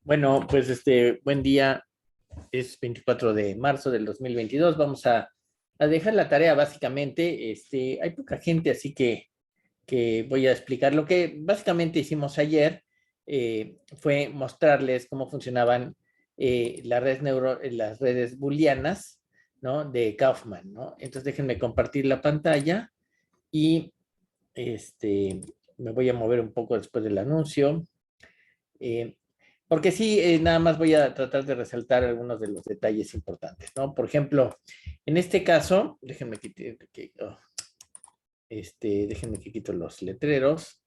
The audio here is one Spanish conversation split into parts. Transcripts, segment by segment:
Bueno, pues buen día. Es 24 de marzo del 2022. Vamos a dejar la tarea básicamente. Hay poca gente, así que voy a explicar. Lo que básicamente hicimos ayer fue mostrarles cómo funcionaban las redes booleanas, ¿no? De Kaufman, ¿no? Entonces déjenme compartir la pantalla y este, me voy a mover un poco después del anuncio. Eh, Porque sí, nada más voy a tratar de resaltar algunos de los detalles importantes, ¿no? Por ejemplo, en este caso, déjenme que quito los letreros.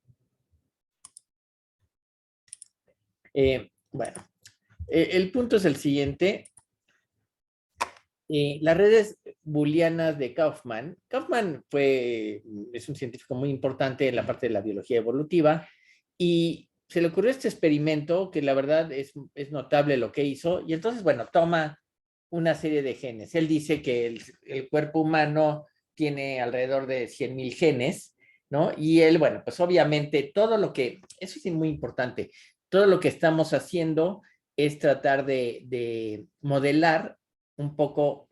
Bueno, el punto es el siguiente. Las redes booleanas de Kaufman. Kaufman es un científico muy importante en la parte de la biología evolutiva y se le ocurrió este experimento que la verdad es notable lo que hizo. Y entonces, bueno, toma una serie de genes. Él dice que el cuerpo humano tiene alrededor de 100,000 genes, ¿no? Y él, bueno, pues obviamente eso es muy importante, todo lo que estamos haciendo es tratar de modelar un poco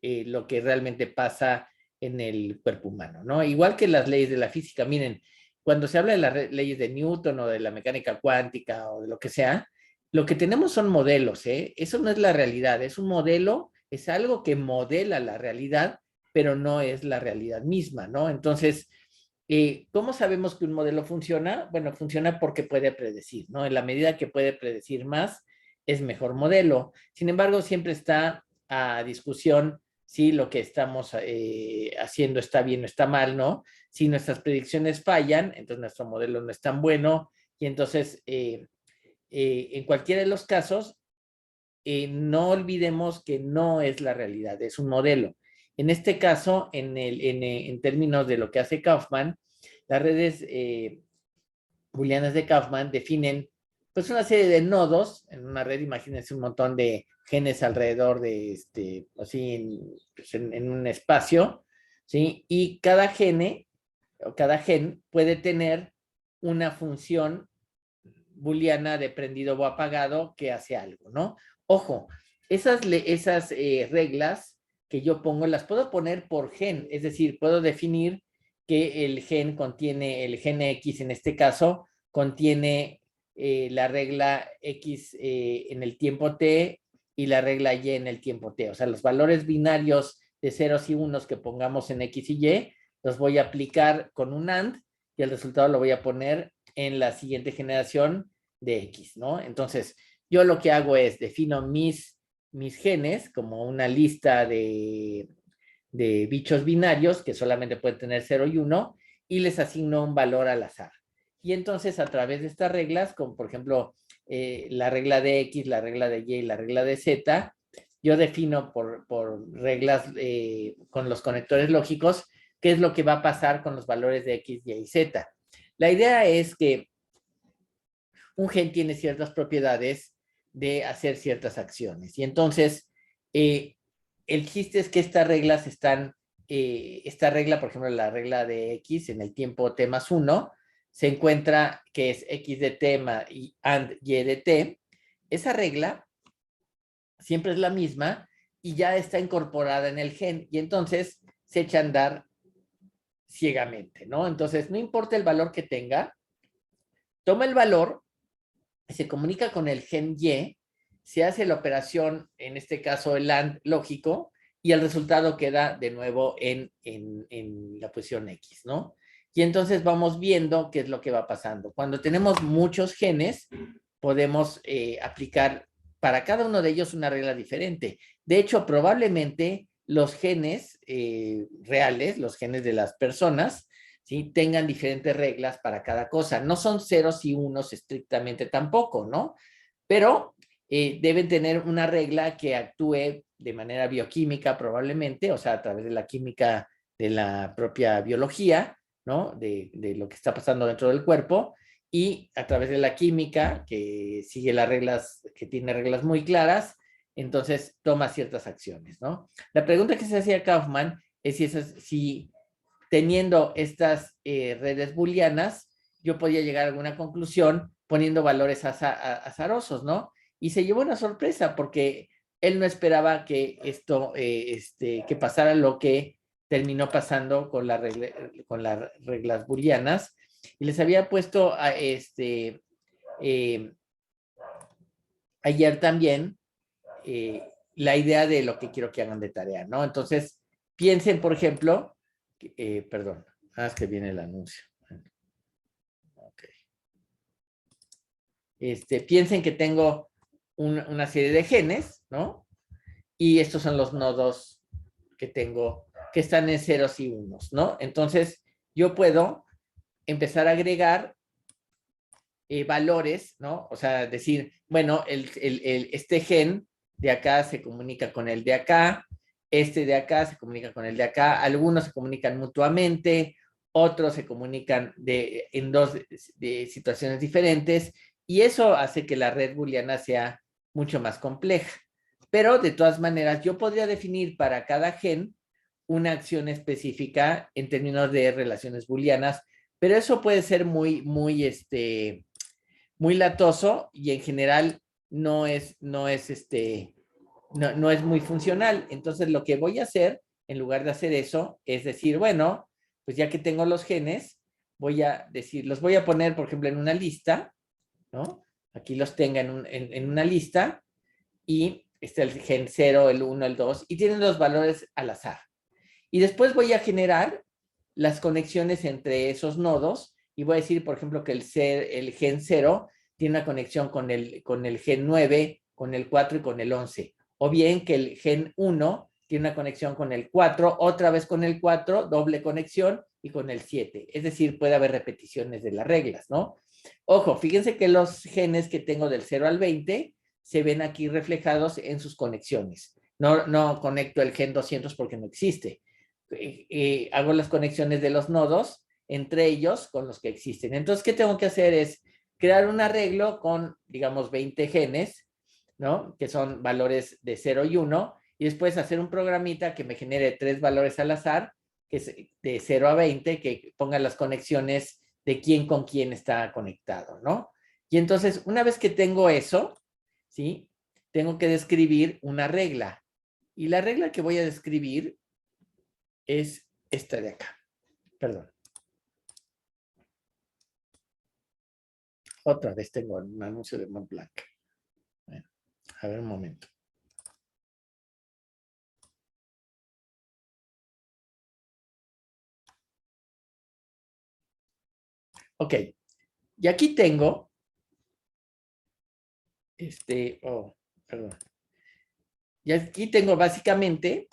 lo que realmente pasa en el cuerpo humano, ¿no? Igual que las leyes de la física, miren, cuando se habla de las leyes de Newton o de la mecánica cuántica o de lo que sea, lo que tenemos son modelos, ¿eh? Eso no es la realidad, es un modelo, es algo que modela la realidad, pero no es la realidad misma, ¿no? Entonces, ¿cómo sabemos que un modelo funciona? Bueno, funciona porque puede predecir, ¿no? En la medida que puede predecir más, es mejor modelo. Sin embargo, siempre está a discusión si lo que estamos haciendo está bien o está mal, ¿no? Si nuestras predicciones fallan, entonces nuestro modelo no es tan bueno y entonces en cualquiera de los casos, no olvidemos que no es la realidad, es un modelo. En este caso, en términos de lo que hace Kaufman, las redes booleanas de Kaufman definen pues una serie de nodos en una red. Imagínense un montón de genes alrededor de así pues en un espacio, ¿sí? Y cada gene o cada gen puede tener una función booleana de prendido o apagado que hace algo, ¿no? Ojo, esas reglas que yo pongo las puedo poner por gen, es decir, puedo definir que el gen X en este caso, contiene la regla X en el tiempo t y la regla Y en el tiempo t. O sea, los valores binarios de ceros y unos que pongamos en X y Y, los voy a aplicar con un AND y el resultado lo voy a poner en la siguiente generación de X, ¿no? Entonces, yo lo que hago es defino mis genes como una lista de bichos binarios que solamente pueden tener 0 y 1 y les asigno un valor al azar. Y entonces, a través de estas reglas, como por ejemplo la regla de X, la regla de Y y la regla de Z, yo defino por reglas con los conectores lógicos qué es lo que va a pasar con los valores de X, Y y Z. La idea es que un gen tiene ciertas propiedades de hacer ciertas acciones. Y entonces, el chiste es que estas reglas esta regla, por ejemplo, la regla de X en el tiempo t más 1, se encuentra que es X de t y and Y de t. Esa regla siempre es la misma y ya está incorporada en el gen. Y entonces se echa a andar ciegamente, ¿no? Entonces, no importa el valor que tenga, toma el valor, se comunica con el gen Y, se hace la operación, en este caso el AND lógico, y el resultado queda de nuevo en la posición X, ¿no? Y entonces vamos viendo qué es lo que va pasando. Cuando tenemos muchos genes, podemos aplicar para cada uno de ellos una regla diferente. De hecho, probablemente los genes reales, los genes de las personas, ¿sí? Tengan diferentes reglas para cada cosa. No son ceros y unos estrictamente tampoco, ¿no? Pero deben tener una regla que actúe de manera bioquímica probablemente, o sea, a través de la química de la propia biología, ¿no? De lo que está pasando dentro del cuerpo, y a través de la química que sigue las reglas, que tiene reglas muy claras, entonces toma ciertas acciones, ¿no? La pregunta que se hacía Kaufman es si teniendo estas redes booleanas, yo podía llegar a alguna conclusión poniendo valores azarosos, ¿no? Y se llevó una sorpresa porque él no esperaba que esto, que pasara lo que terminó pasando con, con las reglas booleanas, y les había puesto eh, ayer también la idea de lo que quiero que hagan de tarea, ¿no? Entonces, piensen, por ejemplo, perdón, es que viene el anuncio. Okay. Piensen que tengo una serie de genes, ¿no? Y estos son los nodos que tengo, que están en ceros y unos, ¿no? Entonces, yo puedo empezar a agregar valores, ¿no? O sea, decir, bueno, este gen de acá se comunica con el de acá, este de acá se comunica con el de acá, algunos se comunican mutuamente, otros se comunican en dos situaciones diferentes, y eso hace que la red booleana sea mucho más compleja. Pero de todas maneras, yo podría definir para cada gen una acción específica en términos de relaciones booleanas, pero eso puede ser muy latoso y en general no es muy funcional. Entonces, lo que voy a hacer, en lugar de hacer eso, es decir, bueno, pues ya que tengo los genes, voy a decir, los voy a poner, por ejemplo, en una lista, ¿no? Aquí los tenga en una lista y está el gen 0, el 1, el 2, y tienen los valores al azar. Y después voy a generar las conexiones entre esos nodos y voy a decir, por ejemplo, que el gen 0 tiene una conexión con el gen 9, con el 4 y con el 11. O bien que el gen 1 tiene una conexión con el 4, otra vez con el 4, doble conexión, y con el 7. Es decir, puede haber repeticiones de las reglas, ¿no? Ojo, fíjense que los genes que tengo del 0 al 20 se ven aquí reflejados en sus conexiones. No conecto el gen 200 porque no existe. Hago las conexiones de los nodos entre ellos con los que existen. Entonces, ¿qué tengo que hacer? Es crear un arreglo con, digamos, 20 genes, ¿no? Que son valores de 0 y 1, y después hacer un programita que me genere 3 valores al azar, que es de 0 a 20, que ponga las conexiones de quién con quién está conectado, ¿no? Y entonces, una vez que tengo eso, ¿sí? Tengo que describir una regla. Y la regla que voy a describir es esta de acá. Perdón. Otra vez tengo un anuncio de Montblanc. Bueno, a ver un momento. Ok. Y aquí tengo, perdón. Y aquí tengo básicamente,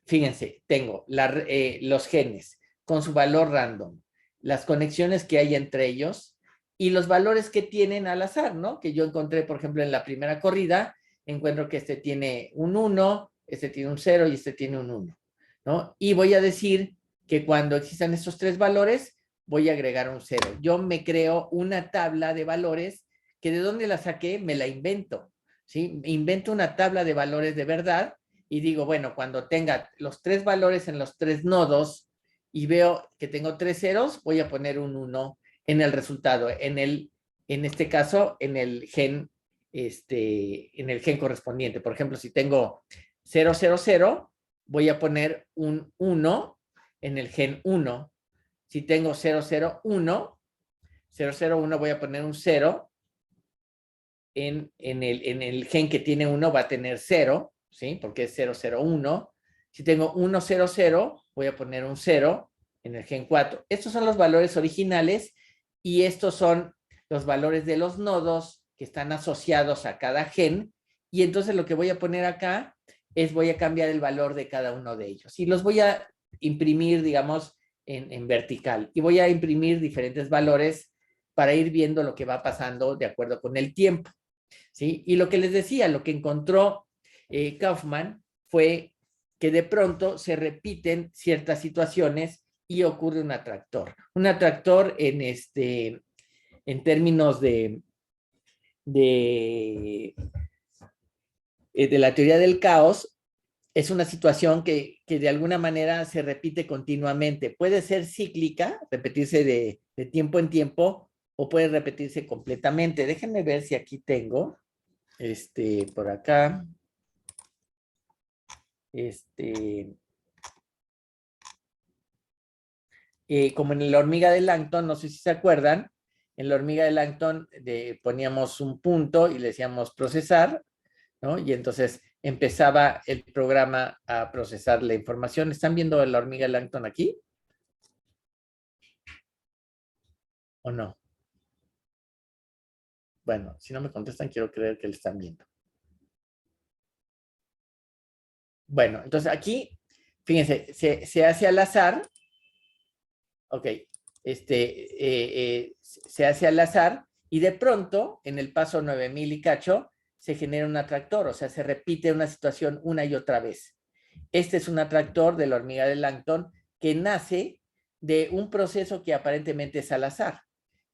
fíjense, tengo los genes con su valor random, las conexiones que hay entre ellos y los valores que tienen al azar, ¿no? Que yo encontré, por ejemplo, en la primera corrida, encuentro que este tiene un 1, este tiene un 0 y este tiene un 1, ¿no? Y voy a decir que cuando existan estos tres valores, voy a agregar un 0. Yo me creo una tabla de valores que de dónde la saqué, me la invento, ¿sí? Invento una tabla de valores de verdad y digo, bueno, cuando tenga los tres valores en los tres nodos y veo que tengo tres ceros, voy a poner un 1 en el resultado, en este caso, en el gen correspondiente. Por ejemplo, si tengo 0, 0, 0, voy a poner un 1 en el gen 1. Si tengo 0, 0, 1, 0, 0, 1, voy a poner un 0 en el gen que tiene 1 va a tener 0, ¿sí? Porque es 0, 0, 1. Si tengo 1, 0, 0, voy a poner un 0 en el gen 4. Estos son los valores originales y estos son los valores de los nodos que están asociados a cada gen. Y entonces lo que voy a poner acá es voy a cambiar el valor de cada uno de ellos. Y los voy a imprimir, digamos, en vertical. Y voy a imprimir diferentes valores para ir viendo lo que va pasando de acuerdo con el tiempo. ¿Sí? Y lo que les decía, lo que encontró Kaufman fue que de pronto se repiten ciertas situaciones y ocurre un atractor. Un atractor en términos de, de la teoría del caos es una situación que de alguna manera se repite continuamente. Puede ser cíclica, repetirse de de tiempo en tiempo o puede repetirse completamente. Déjenme ver si aquí tengo, por acá, como en la hormiga de Langton, no sé si se acuerdan, en la hormiga de Langton poníamos un punto y le decíamos procesar, ¿no? Y entonces empezaba el programa a procesar la información. ¿Están viendo la hormiga de Langton aquí? ¿O no? Bueno, si no me contestan, quiero creer que lo están viendo. Bueno, entonces aquí, fíjense, se hace al azar. Ok, se hace al azar y de pronto, en el paso 9000 y cacho, se genera un atractor, o sea, se repite una situación una y otra vez. Este es un atractor de la hormiga de Langton que nace de un proceso que aparentemente es al azar.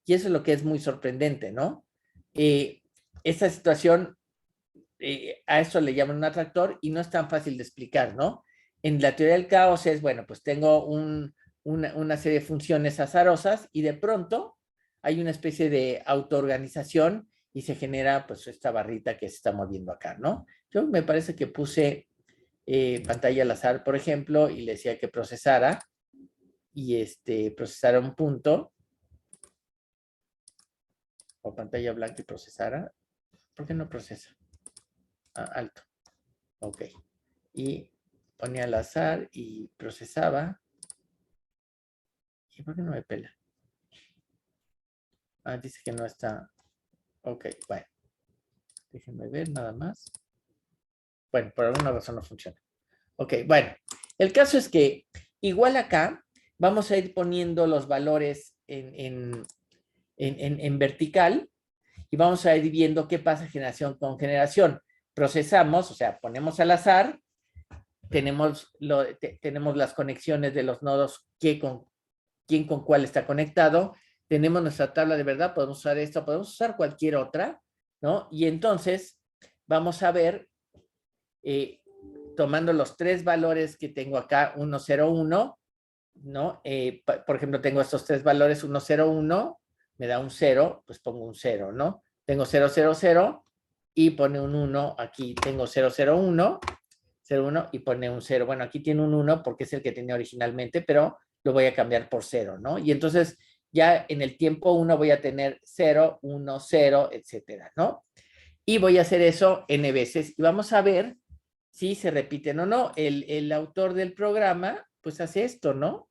Y eso es lo que es muy sorprendente, ¿no? Esta situación, a eso le llaman un atractor y no es tan fácil de explicar, ¿no? En la teoría del caos es, bueno, pues tengo una serie de funciones azarosas y de pronto hay una especie de autoorganización y se genera pues esta barrita que se está moviendo acá, ¿no? Yo me parece que puse pantalla al azar, por ejemplo, y le decía que procesara y procesara un punto o pantalla blanca y procesara. ¿Por qué no procesa? Ah, alto. Ok. Y ponía al azar y procesaba. ¿Y por qué no me pela? Ah, dice que no está. Ok, bueno. Déjenme ver nada más. Bueno, por alguna razón no funciona. Ok, bueno. El caso es que igual acá vamos a ir poniendo los valores en vertical y vamos a ir viendo qué pasa generación con generación. Procesamos, o sea, ponemos al azar, tenemos las conexiones de los nodos, quién con cuál está conectado, tenemos nuestra tabla de verdad, podemos usar esto, podemos usar cualquier otra, ¿no? Y entonces vamos a ver, tomando los tres valores que tengo acá, 1, 0, 1, ¿no? Por ejemplo, tengo estos tres valores, 1, 0, 1, me da un 0, pues pongo un 0, ¿no? Tengo 0, 0, 0 y pone un 1, aquí tengo 0, 0, 1, 0, 1 y pone un 0. Bueno, aquí tiene un 1 porque es el que tenía originalmente, pero lo voy a cambiar por 0, ¿no? Y entonces ya en el tiempo 1 voy a tener 0, 1, 0, etcétera, ¿no? Y voy a hacer eso n veces y vamos a ver si se repiten o no. El autor del programa, pues hace esto, ¿no?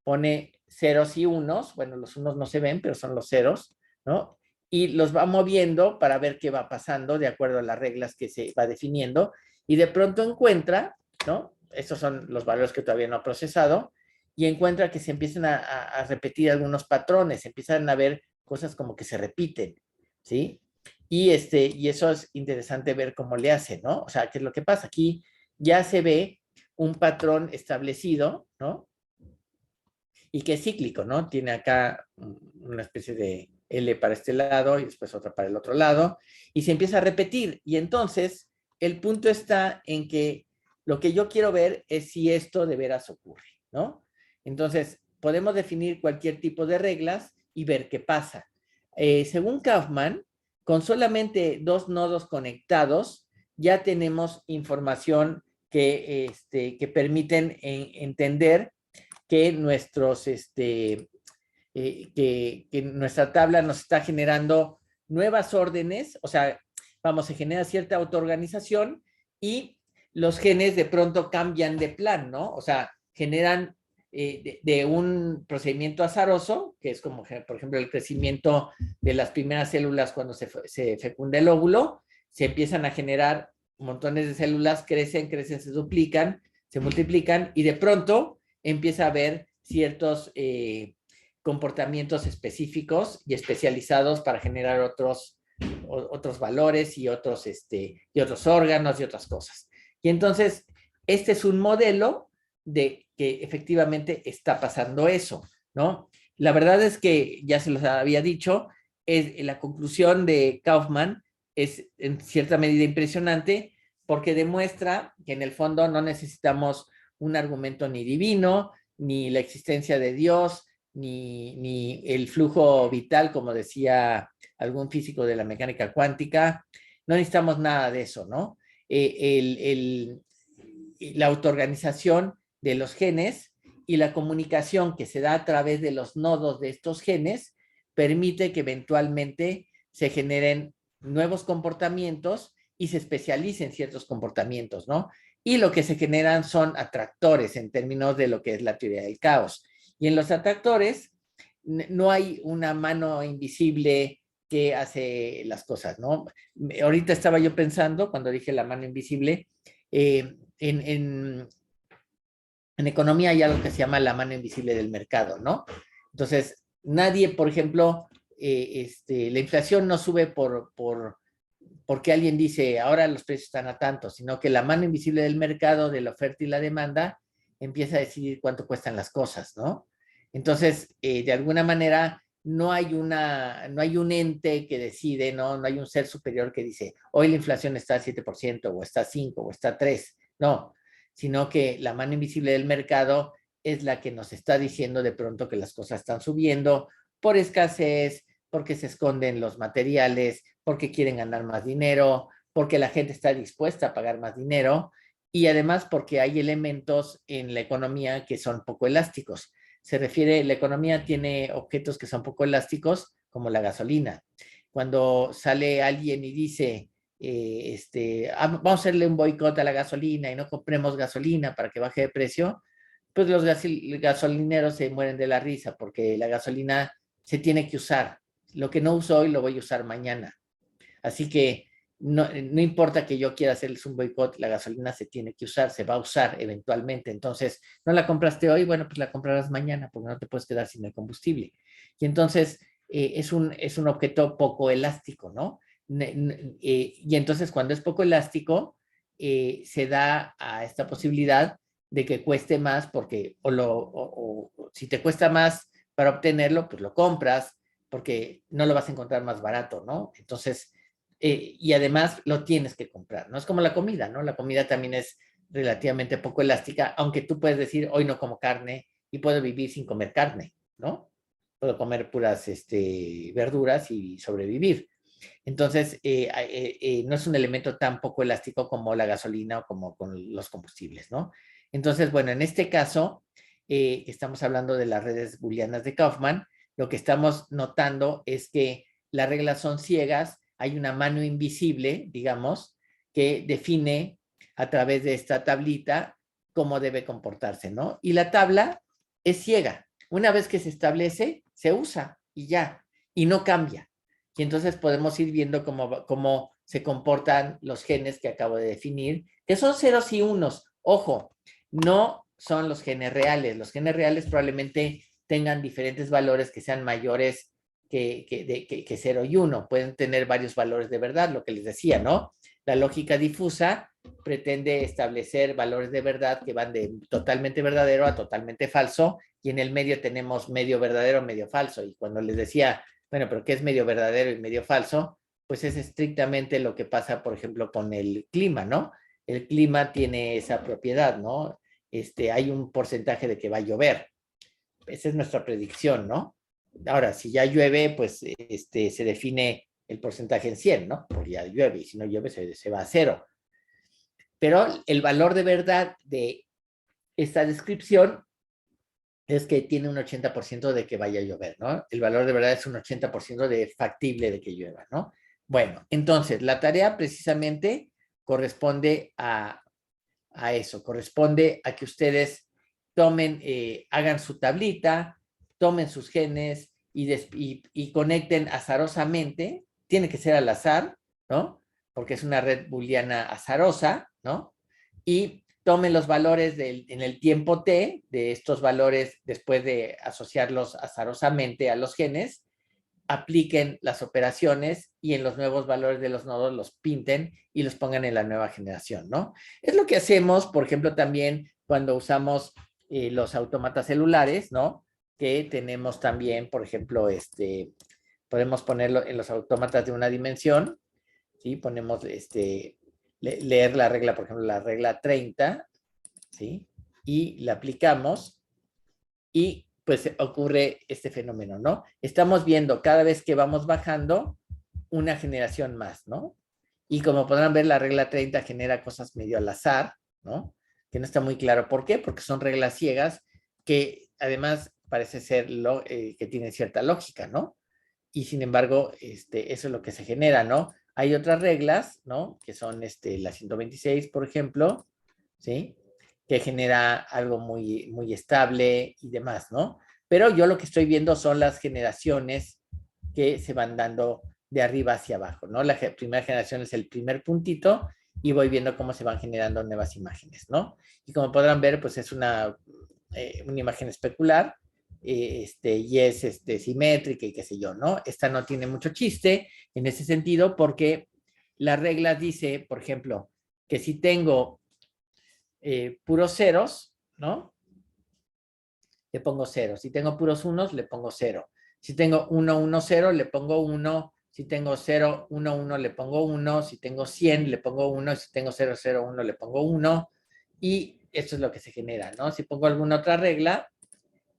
Pone ceros y unos, bueno, los unos no se ven, pero son los ceros, ¿no? Y los va moviendo para ver qué va pasando de acuerdo a las reglas que se va definiendo y de pronto encuentra, ¿no? Estos son los valores que todavía no ha procesado y encuentra que se empiezan a repetir algunos patrones, empiezan a ver cosas como que se repiten, ¿sí? Y eso es interesante ver cómo le hace, ¿no? O sea, ¿qué es lo que pasa? Aquí ya se ve un patrón establecido, ¿no? Y que es cíclico, ¿no? Tiene acá una especie de L para este lado y después otra para el otro lado, y se empieza a repetir. Y entonces, el punto está en que lo que yo quiero ver es si esto de veras ocurre, ¿no? Entonces, podemos definir cualquier tipo de reglas y ver qué pasa. Según Kaufman, con solamente dos nodos conectados, ya tenemos información que permiten entender que que nuestra tabla nos está generando nuevas órdenes, o sea, vamos, se genera cierta autoorganización y los genes de pronto cambian de plan, ¿no? O sea, generan de un procedimiento azaroso, que es como, por ejemplo, el crecimiento de las primeras células cuando se fecunda el óvulo, se empiezan a generar montones de células, crecen, se duplican, se multiplican y de pronto empieza a haber ciertos comportamientos específicos y especializados para generar otros valores y otros órganos y otras cosas. Y entonces, este es un modelo de que efectivamente está pasando eso, ¿no? La verdad es que, ya se los había dicho, la conclusión de Kaufman es en cierta medida impresionante porque demuestra que en el fondo no necesitamos un argumento ni divino, ni la existencia de Dios, ni el flujo vital, como decía algún físico de la mecánica cuántica. No necesitamos nada de eso, ¿no? La autoorganización de los genes y la comunicación que se da a través de los nodos de estos genes permite que eventualmente se generen nuevos comportamientos y se especialicen ciertos comportamientos, ¿no? Y lo que se generan son atractores en términos de lo que es la teoría del caos. Y en los atractores no hay una mano invisible que hace las cosas, ¿no? Ahorita estaba yo pensando, cuando dije la mano invisible, en economía hay algo que se llama la mano invisible del mercado, ¿no? Entonces, nadie, por ejemplo, la inflación no sube porque alguien dice, ahora los precios están a tanto, sino que la mano invisible del mercado, de la oferta y la demanda, empieza a decidir cuánto cuestan las cosas, ¿no? Entonces, de alguna manera, no hay un ente que decide, ¿no? No hay un ser superior que dice, hoy la inflación está a 7%, o está a 5%, o está a 3%. No, sino que la mano invisible del mercado es la que nos está diciendo de pronto que las cosas están subiendo por escasez, porque se esconden los materiales, porque quieren ganar más dinero, porque la gente está dispuesta a pagar más dinero y además porque hay elementos en la economía que son poco elásticos. Se refiere, la economía tiene objetos que son poco elásticos, como la gasolina. Cuando sale alguien y dice, vamos a hacerle un boicot a la gasolina y no compremos gasolina para que baje de precio, pues los gasolineros se mueren de la risa porque la gasolina se tiene que usar. Lo que no uso hoy lo voy a usar mañana. Así que no importa que yo quiera hacerles un boicot, la gasolina se tiene que usar, se va a usar eventualmente. Entonces, no la compraste hoy, bueno, pues la comprarás mañana porque no te puedes quedar sin el combustible. Y entonces es un objeto poco elástico, ¿no? Y entonces cuando es poco elástico, se da a esta posibilidad de que cueste más porque o si te cuesta más para obtenerlo, pues lo compras porque no lo vas a encontrar más barato, ¿no? Entonces, y además lo tienes que comprar, ¿no? Es como la comida, ¿no? La comida también es relativamente poco elástica, aunque tú puedes decir, hoy no como carne y puedo vivir sin comer carne, ¿no? Puedo comer puras verduras y sobrevivir. Entonces, no es un elemento tan poco elástico como la gasolina o como con los combustibles, ¿no? Entonces, bueno, en este caso, estamos hablando de las redes booleanas de Kaufman, lo que estamos notando es que las reglas son ciegas, hay una mano invisible, digamos, que define a través de esta tablita cómo debe comportarse, ¿no? Y la tabla es ciega. Una vez que se establece, se usa y ya, y no cambia. Y entonces podemos ir viendo cómo se comportan los genes que acabo de definir, que son ceros y unos. Ojo, no son los genes reales. Los genes reales probablemente tengan diferentes valores que sean mayores que 0 y 1. Pueden tener varios valores de verdad, lo que les decía, ¿no? La lógica difusa pretende establecer valores de verdad que van de totalmente verdadero a totalmente falso, y en el medio tenemos medio verdadero, medio falso. Y cuando les decía, bueno, pero ¿qué es medio verdadero y medio falso? Pues es estrictamente lo que pasa, por ejemplo, con el clima, ¿no? El clima tiene esa propiedad, ¿no? Hay un porcentaje de que va a llover. Esa es nuestra predicción, ¿no? Ahora, si ya llueve, pues se define el porcentaje en 100, ¿no? Porque ya llueve, y si no llueve se va a 0. Pero el valor de verdad de esta descripción es que tiene un 80% de que vaya a llover, ¿no? El valor de verdad es un 80% de factible de que llueva, ¿no? Bueno, entonces, la tarea precisamente corresponde a eso, corresponde a que ustedes tomen, hagan su tablita, tomen sus genes y conecten azarosamente, tiene que ser al azar, ¿no? Porque es una red booleana azarosa, ¿no? Y tomen los valores en el tiempo t de estos valores después de asociarlos azarosamente a los genes, apliquen las operaciones y en los nuevos valores de los nodos los pinten y los pongan en la nueva generación, ¿no? Es lo que hacemos, por ejemplo, también cuando usamos los autómatas celulares, ¿no? Que tenemos también, por ejemplo, podemos ponerlo en los autómatas de una dimensión, ¿sí? Ponemos, leer la regla, por ejemplo, la regla 30, ¿sí? Y la aplicamos y pues ocurre este fenómeno, ¿no? Estamos viendo cada vez que vamos bajando una generación más, ¿no? Y como podrán ver, la regla 30 genera cosas medio al azar, ¿no? Que no está muy claro por qué, porque son reglas ciegas que además parece ser que tienen cierta lógica, ¿no? Y sin embargo, eso es lo que se genera, ¿no? Hay otras reglas, ¿no? Que son la 126, por ejemplo, ¿sí? Que genera algo muy, muy estable y demás, ¿no? Pero yo lo que estoy viendo son las generaciones que se van dando de arriba hacia abajo, ¿no? La primera generación es el primer puntito y voy viendo cómo se van generando nuevas imágenes, ¿no? Y como podrán ver, pues es una imagen especular, y es simétrica y qué sé yo, ¿no? Esta no tiene mucho chiste en ese sentido porque la regla dice, por ejemplo, que si tengo puros ceros, ¿no? Le pongo cero. Si tengo puros unos, le pongo cero. Si tengo 1, 1, 0, le pongo 1. Si tengo 0, 1, 1, le pongo 1. Si tengo 100, le pongo 1. Si tengo 0, 0, 1, le pongo 1. Y esto es lo que se genera, ¿no? Si pongo alguna otra regla,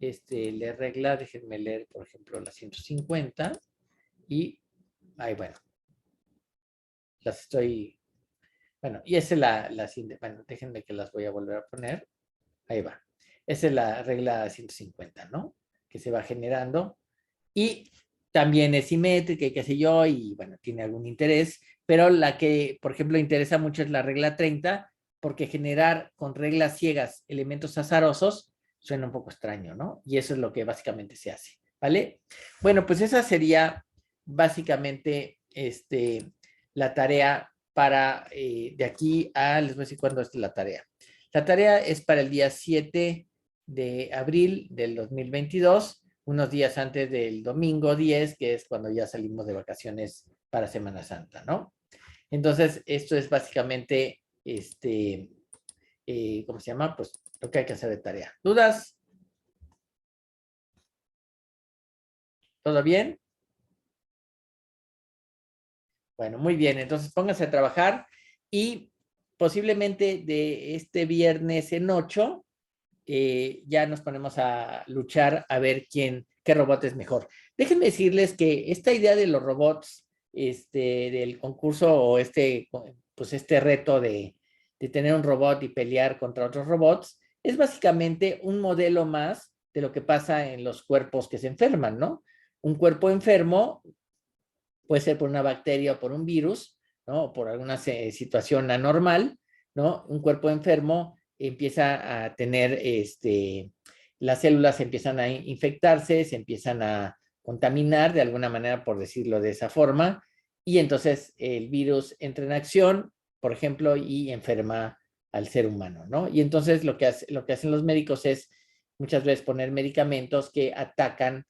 la regla, déjenme leer, por ejemplo, la 150. Y, ahí, bueno, las estoy, bueno, y esa es la siguiente, bueno, déjenme que las voy a volver a poner. Ahí va. Esa es la regla 150, ¿no? Que se va generando. Y también es simétrica y qué sé yo, y bueno, tiene algún interés, pero la que, por ejemplo, interesa mucho es la regla 30, porque generar con reglas ciegas elementos azarosos suena un poco extraño, ¿no? Y eso es lo que básicamente se hace, ¿vale? Bueno, pues esa sería básicamente la tarea para de aquí a, les voy a decir cuándo es la tarea. La tarea es para el día 7 de abril del 2022, unos días antes del domingo 10, que es cuando ya salimos de vacaciones para Semana Santa, ¿no? Entonces, esto es básicamente, ¿cómo se llama? Pues lo que hay que hacer de tarea. ¿Dudas? ¿Todo bien? Bueno, muy bien. Entonces, pónganse a trabajar y posiblemente de este viernes en 8, ya nos ponemos a luchar a ver qué robot es mejor. Déjenme decirles que esta idea de los robots, del concurso o pues este reto de tener un robot y pelear contra otros robots, es básicamente un modelo más de lo que pasa en los cuerpos que se enferman, ¿no? Un cuerpo enfermo puede ser por una bacteria o por un virus, ¿no? O por alguna situación anormal, ¿no? Un cuerpo enfermo empieza a tener, las células empiezan a infectarse, se empiezan a contaminar de alguna manera, por decirlo de esa forma, y entonces el virus entra en acción, por ejemplo, y enferma al ser humano, ¿no? Y entonces lo que hacen los médicos es muchas veces poner medicamentos que atacan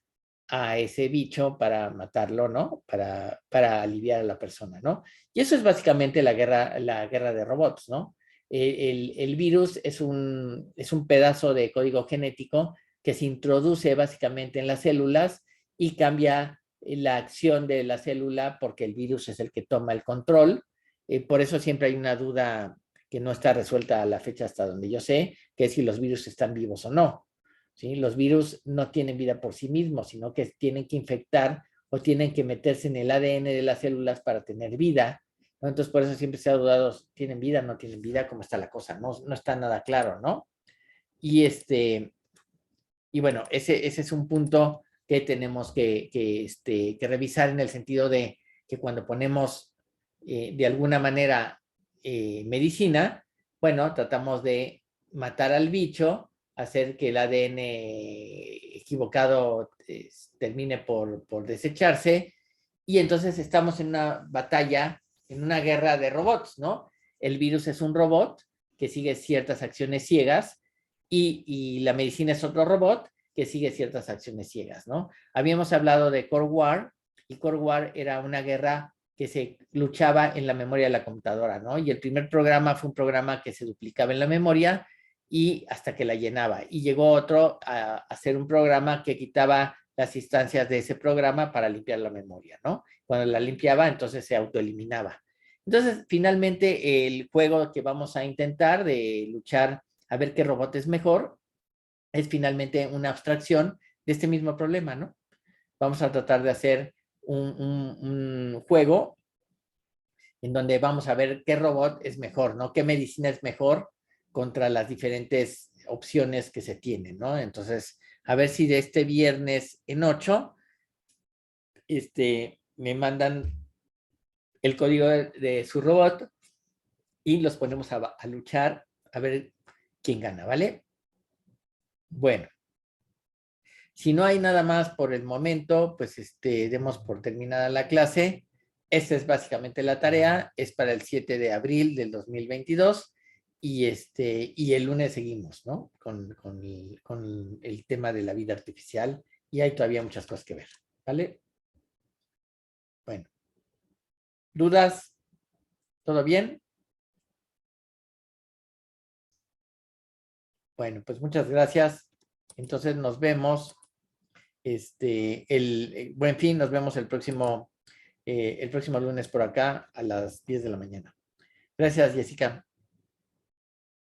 a ese bicho para matarlo, ¿no? Para aliviar a la persona, ¿no? Y eso es básicamente la guerra de robots, ¿no? El virus es un pedazo de código genético que se introduce básicamente en las células y cambia la acción de la célula porque el virus es el que toma el control. Por eso siempre hay una duda que no está resuelta a la fecha hasta donde yo sé, que es si los virus están vivos o no. ¿Sí? Los virus no tienen vida por sí mismos, sino que tienen que infectar o tienen que meterse en el ADN de las células para tener vida, ¿no? Entonces, por eso siempre se ha dudado, ¿tienen vida, no tienen vida? ¿Cómo está la cosa? No, no está nada claro, ¿no? Y, y bueno, ese es un punto que tenemos que revisar en el sentido de que cuando ponemos de alguna manera medicina, bueno, tratamos de matar al bicho, hacer que el ADN equivocado termine por desecharse, y entonces estamos en una batalla, en una guerra de robots, ¿no? El virus es un robot que sigue ciertas acciones ciegas y la medicina es otro robot que sigue ciertas acciones ciegas, ¿no? Habíamos hablado de Core War, y Core War era una guerra que se luchaba en la memoria de la computadora, ¿no? Y el primer programa fue un programa que se duplicaba en la memoria y hasta que la llenaba. Y llegó otro a hacer un programa que quitaba las instancias de ese programa para limpiar la memoria, ¿no? Cuando la limpiaba, entonces se autoeliminaba. Entonces, finalmente, el juego que vamos a intentar de luchar a ver qué robot es mejor, es finalmente una abstracción de este mismo problema, ¿no? Vamos a tratar de hacer un juego en donde vamos a ver qué robot es mejor, ¿no? Qué medicina es mejor contra las diferentes opciones que se tienen, ¿no? Entonces, a ver si de este viernes en 8, me mandan el código de su robot y los ponemos a luchar a ver quién gana, ¿vale? Bueno, si no hay nada más por el momento, pues demos por terminada la clase. Esta es básicamente la tarea, es para el 7 de abril del 2022 y el lunes seguimos, ¿no? Con el tema de la vida artificial y hay todavía muchas cosas que ver, ¿vale? Bueno, ¿dudas? ¿Todo bien? Bueno, pues muchas gracias. Entonces nos vemos, buen fin, nos vemos el próximo lunes por acá a las 10 de la mañana. Gracias, Jessica.